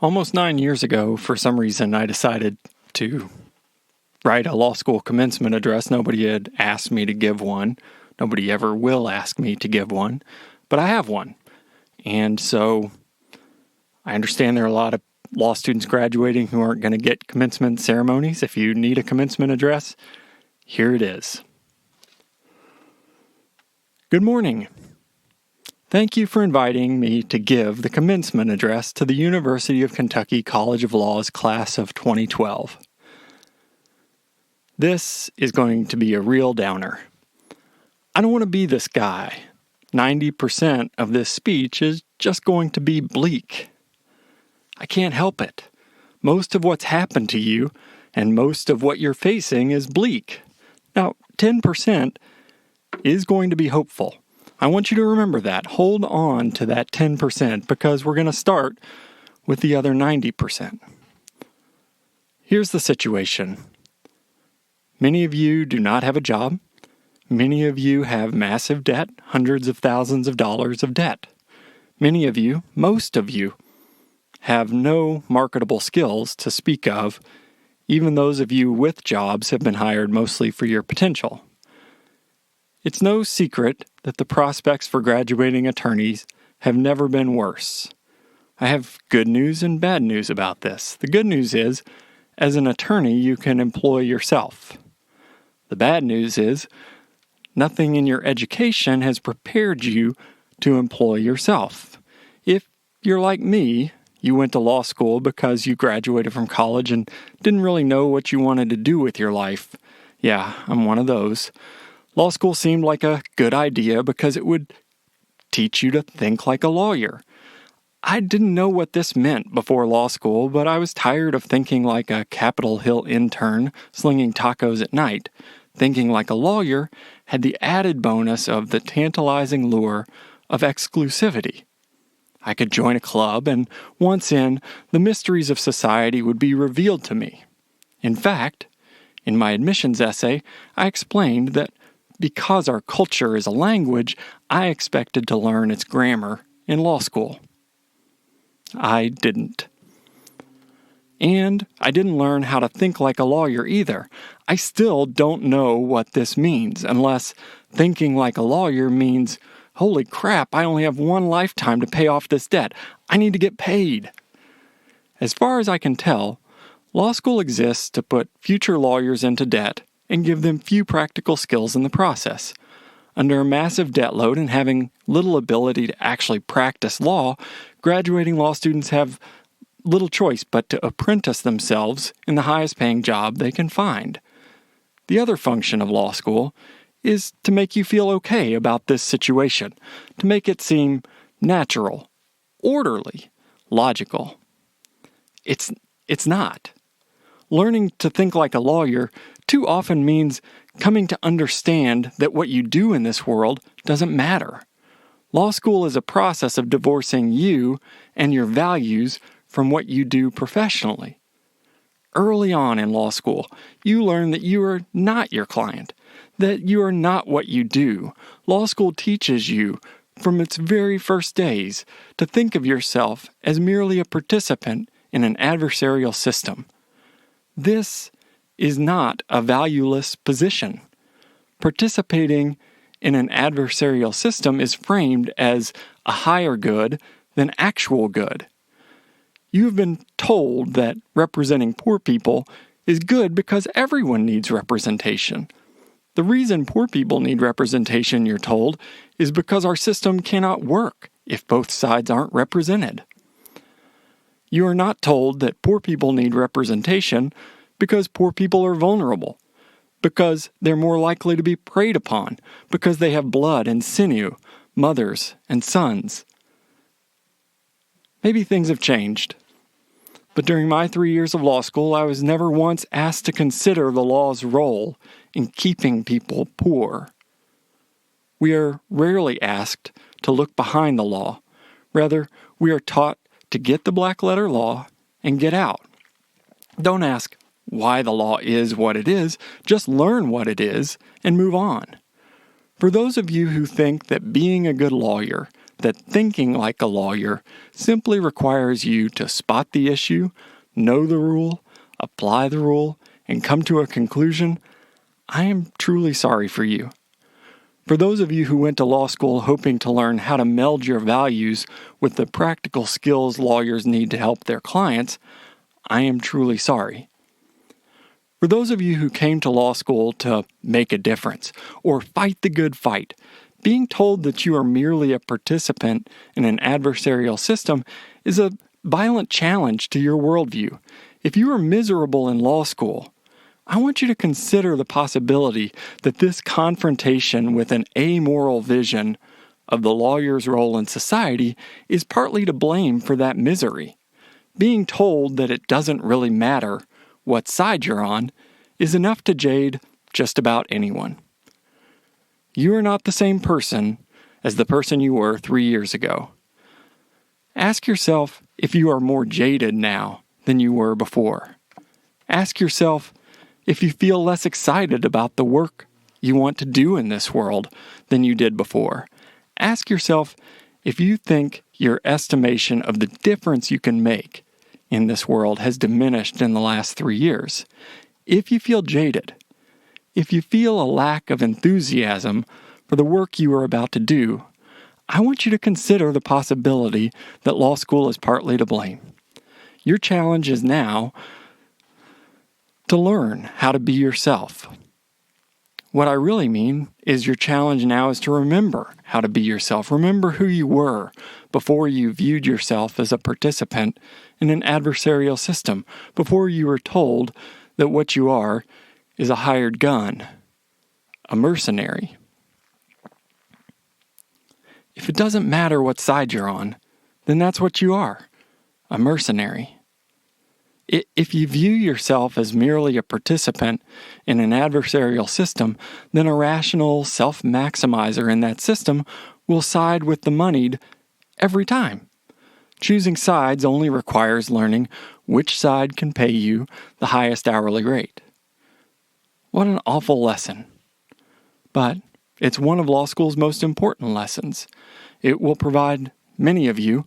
Almost 9 years ago, for some reason, I decided to write a law school commencement address. Nobody had asked me to give one. Nobody ever will ask me to give one, but I have one. And so I understand there are a lot of law students graduating who aren't going to get commencement ceremonies. If you need a commencement address, here it is. Good morning. Thank you for inviting me to give the commencement address to the University of Kentucky College of Law's class of 2012. This is going to be a real downer. I don't want to be this guy. 90% of this speech is just going to be bleak. I can't help it. Most of what's happened to you and most of what you're facing is bleak. Now, 10% is going to be hopeful. I want you to remember that. Hold on to that 10% because we're going to start with the other 90%. Here's the situation. Many of you do not have a job. Many of you have massive debt, hundreds of thousands of dollars of debt. Many of you, most of you, have no marketable skills to speak of. Even those of you with jobs have been hired mostly for your potential. It's no secret that the prospects for graduating attorneys have never been worse. I have good news and bad news about this. The good news is, as an attorney, you can employ yourself. The bad news is, nothing in your education has prepared you to employ yourself. If you're like me, you went to law school because you graduated from college and didn't really know what you wanted to do with your life. Yeah, I'm one of those. Law school seemed like a good idea because it would teach you to think like a lawyer. I didn't know what this meant before law school, but I was tired of thinking like a Capitol Hill intern slinging tacos at night. Thinking like a lawyer had the added bonus of the tantalizing lure of exclusivity. I could join a club, and once in, the mysteries of society would be revealed to me. In fact, in my admissions essay, I explained that because our culture is a language, I expected to learn its grammar in law school. I didn't. And I didn't learn how to think like a lawyer either. I still don't know what this means, unless thinking like a lawyer means, holy crap, I only have one lifetime to pay off this debt. I need to get paid. As far as I can tell, law school exists to put future lawyers into debt and give them few practical skills in the process. Under a massive debt load and having little ability to actually practice law, graduating law students have little choice but to apprentice themselves in the highest paying job they can find. The other function of law school is to make you feel okay about this situation, to make it seem natural, orderly, logical. It's not. Learning to think like a lawyer too often means coming to understand that what you do in this world doesn't matter. Law school is a process of divorcing you and your values from what you do professionally. Early on in law school, you learn that you are not your client, that you are not what you do. Law school teaches you, from its very first days, to think of yourself as merely a participant in an adversarial system. This is not a valueless position. Participating in an adversarial system is framed as a higher good than actual good. You've been told that representing poor people is good because everyone needs representation. The reason poor people need representation, you're told, is because our system cannot work if both sides aren't represented. You are not told that poor people need representation because poor people are vulnerable, because they're more likely to be preyed upon, because they have blood and sinew, mothers and sons. Maybe things have changed, but during my 3 years of law school, I was never once asked to consider the law's role in keeping people poor. We are rarely asked to look behind the law. Rather, we are taught to get the black letter law and get out. Don't ask why the law is what it is, just learn what it is and move on. For those of you who think that being a good lawyer, that thinking like a lawyer simply requires you to spot the issue, know the rule, apply the rule, and come to a conclusion, I am truly sorry for you. For those of you who went to law school hoping to learn how to meld your values with the practical skills lawyers need to help their clients, I am truly sorry. For those of you who came to law school to make a difference or fight the good fight, being told that you are merely a participant in an adversarial system is a violent challenge to your worldview. If you are miserable in law school, I want you to consider the possibility that this confrontation with an amoral vision of the lawyer's role in society is partly to blame for that misery. Being told that it doesn't really matter what side you're on is enough to jade just about anyone. You are not the same person as the person you were 3 years ago. Ask yourself if you are more jaded now than you were before. Ask yourself if you feel less excited about the work you want to do in this world than you did before. Ask yourself if you think your estimation of the difference you can make in this world has diminished in the last 3 years. If you feel jaded, if you feel a lack of enthusiasm for the work you are about to do, I want you to consider the possibility that law school is partly to blame. Your challenge is now to learn how to be yourself. What I really mean is your challenge now is to remember how to be yourself. Remember who you were before you viewed yourself as a participant in an adversarial system, before you were told that what you are is a hired gun, a mercenary. If it doesn't matter what side you're on, then that's what you are, a mercenary. If you view yourself as merely a participant in an adversarial system, then a rational self-maximizer in that system will side with the moneyed every time. Choosing sides only requires learning which side can pay you the highest hourly rate. What an awful lesson. But it's one of law school's most important lessons. It will provide many of you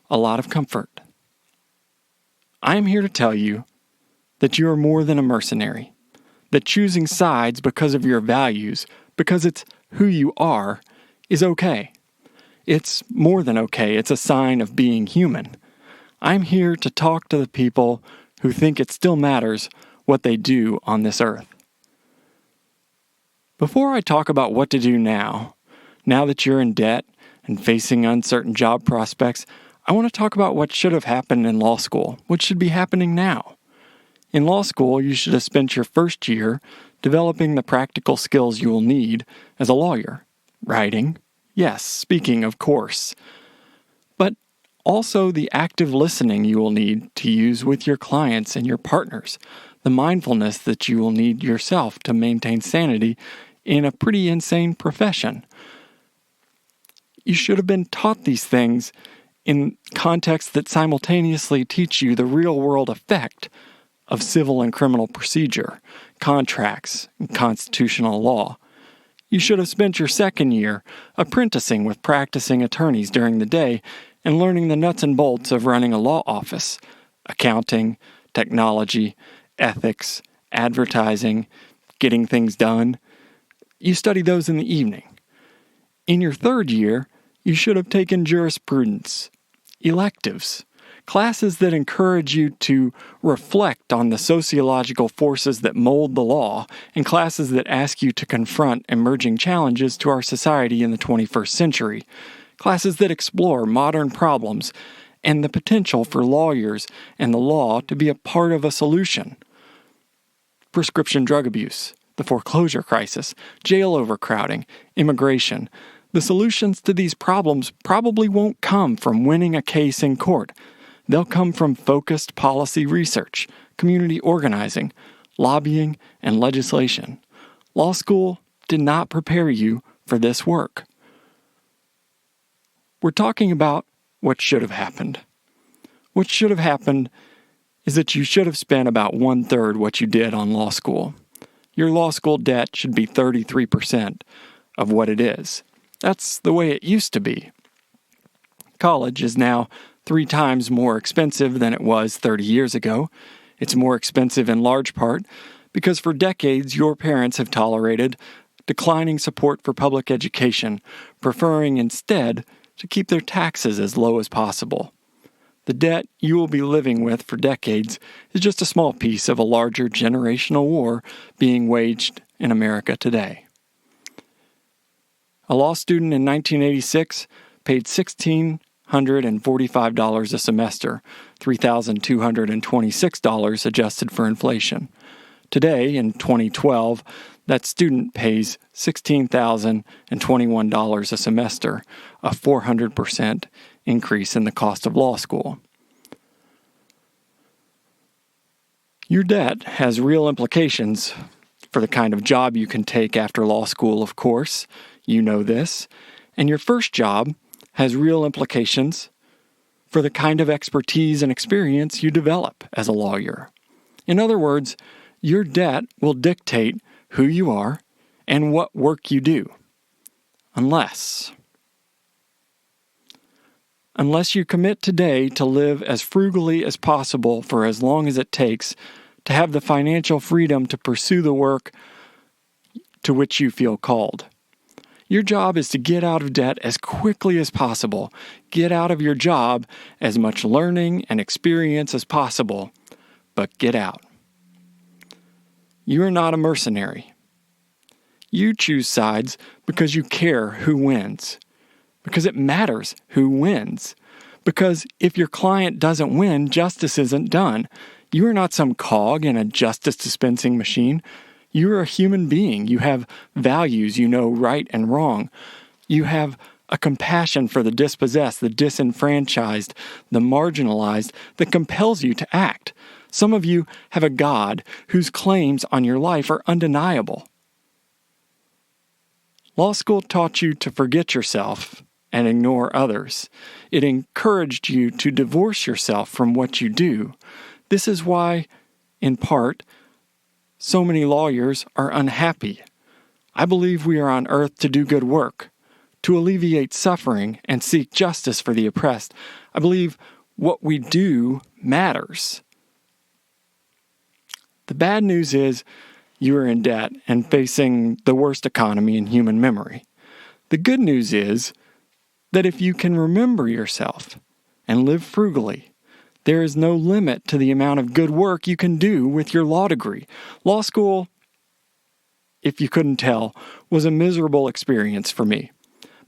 a lot of comfort. I am here to tell you that you are more than a mercenary, that choosing sides because of your values, because it's who you are, is okay. It's more than okay. It's a sign of being human. I'm here to talk to the people who think it still matters what they do on this earth. Before I talk about what to do now that you're in debt and facing uncertain job prospects, I want to talk about what should have happened in law school, what should be happening now. In law school, you should have spent your first year developing the practical skills you will need as a lawyer. Writing, yes, speaking, of course, but also the active listening you will need to use with your clients and your partners, the mindfulness that you will need yourself to maintain sanity in a pretty insane profession. You should have been taught these things in contexts that simultaneously teach you the real-world effect of civil and criminal procedure, contracts, and constitutional law. You should have spent your second year apprenticing with practicing attorneys during the day and learning the nuts and bolts of running a law office, accounting, technology, ethics, advertising, getting things done. You study those in the evening. In your third year, you should have taken jurisprudence, electives, classes that encourage you to reflect on the sociological forces that mold the law, and classes that ask you to confront emerging challenges to our society in the 21st century, classes that explore modern problems and the potential for lawyers and the law to be a part of a solution. Prescription drug abuse, the foreclosure crisis, jail overcrowding, immigration. The solutions to these problems probably won't come from winning a case in court. They'll come from focused policy research, community organizing, lobbying, and legislation. Law school did not prepare you for this work. We're talking about what should have happened. What should have happened is that you should have spent about 1/3 what you did on law school. Your law school debt should be 33% of what it is. That's the way it used to be. College is now 3 times more expensive than it was 30 years ago. It's more expensive in large part because for decades your parents have tolerated declining support for public education, preferring instead to keep their taxes as low as possible. The debt you will be living with for decades is just a small piece of a larger generational war being waged in America today. A law student in 1986 paid $1,645 a semester, $3,226 adjusted for inflation. Today, in 2012, that student pays $16,021 a semester, a 400% increase in the cost of law school. Your debt has real implications for the kind of job you can take after law school, of course. You know this. And your first job has real implications for the kind of expertise and experience you develop as a lawyer. In other words, your debt will dictate who you are and what work you do. Unless you commit today to live as frugally as possible for as long as it takes to have the financial freedom to pursue the work to which you feel called. Your job is to get out of debt as quickly as possible. Get out of your job as much learning and experience as possible, but get out. You are not a mercenary. You choose sides because you care who wins, because it matters who wins, because if your client doesn't win, justice isn't done. You are not some cog in a justice dispensing machine. You are a human being. You have values. You know right and wrong. You have a compassion for the dispossessed, the disenfranchised, the marginalized that compels you to act. Some of you have a God whose claims on your life are undeniable. Law school taught you to forget yourself and ignore others. It encouraged you to divorce yourself from what you do. This is why, in part, so many lawyers are unhappy. I believe we are on earth to do good work, to alleviate suffering and seek justice for the oppressed. I believe what we do matters. The bad news is you are in debt and facing the worst economy in human memory. The good news is that if you can remember yourself and live frugally, there is no limit to the amount of good work you can do with your law degree. Law school, if you couldn't tell, was a miserable experience for me.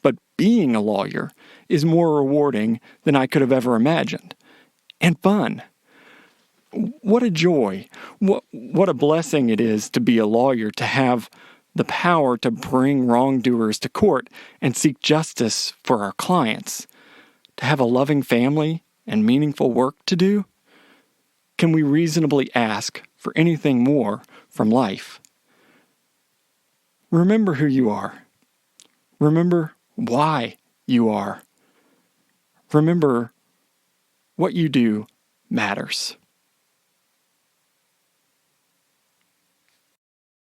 But being a lawyer is more rewarding than I could have ever imagined. And fun. What a joy. What a blessing it is to be a lawyer, to have the power to bring wrongdoers to court and seek justice for our clients, to have a loving family and meaningful work to do. Can we reasonably ask for anything more from life? Remember who you are. Remember why you are. Remember what you do matters.